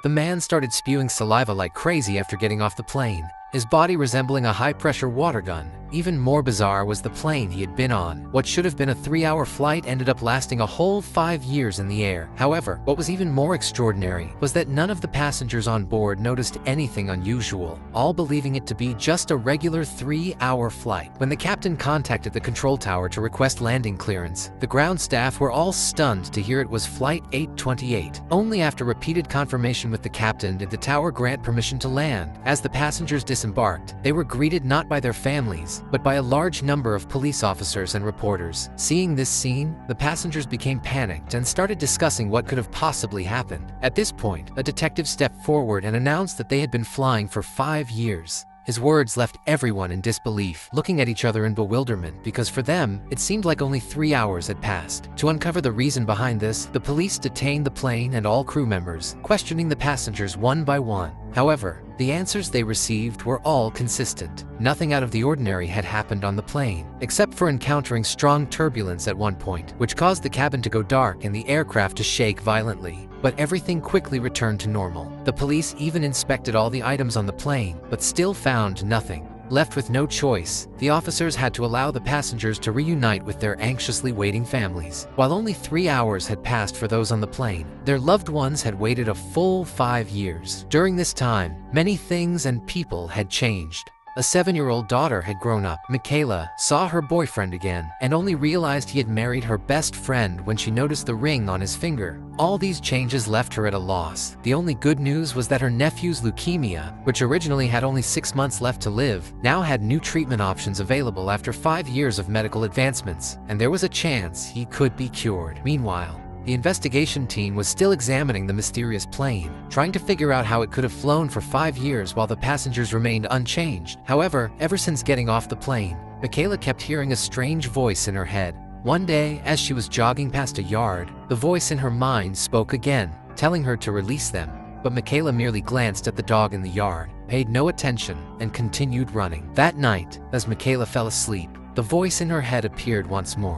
The man started spewing saliva like crazy after getting off the plane, his body resembling a high-pressure water gun. Even more bizarre was the plane he had been on. What should have been a 3-hour flight ended up lasting a whole 5 years in the air. However, what was even more extraordinary was that none of the passengers on board noticed anything unusual, all believing it to be just a regular 3-hour flight. When the captain contacted the control tower to request landing clearance, the ground staff were all stunned to hear it was Flight 828. Only after repeated confirmation with the captain did the tower grant permission to land. As the passengers disembarked, they were greeted not by their families, but by a large number of police officers and reporters. Seeing this scene, the passengers became panicked and started discussing what could have possibly happened. At this point, a detective stepped forward and announced that they had been flying for 5 years. His words left everyone in disbelief, looking at each other in bewilderment because for them, it seemed like only 3 hours had passed. To uncover the reason behind this, the police detained the plane and all crew members, questioning the passengers one by one. However, the answers they received were all consistent. Nothing out of the ordinary had happened on the plane, except for encountering strong turbulence at one point, which caused the cabin to go dark and the aircraft to shake violently. But everything quickly returned to normal. The police even inspected all the items on the plane, but still found nothing. Left with no choice, the officers had to allow the passengers to reunite with their anxiously waiting families. While only 3 hours had passed for those on the plane, their loved ones had waited a full 5 years. During this time, many things and people had changed. A 7-year-old daughter had grown up. Michaela saw her boyfriend again and only realized he had married her best friend when she noticed the ring on his finger. All these changes left her at a loss. The only good news was that her nephew's leukemia, which originally had only 6 months left to live, now had new treatment options available after 5 years of medical advancements, and there was a chance he could be cured. Meanwhile, the investigation team was still examining the mysterious plane, trying to figure out how it could have flown for 5 years while the passengers remained unchanged. However, ever since getting off the plane, Michaela kept hearing a strange voice in her head. One day, as she was jogging past a yard, the voice in her mind spoke again, telling her to release them. But Michaela merely glanced at the dog in the yard, paid no attention, and continued running. That night, as Michaela fell asleep, the voice in her head appeared once more.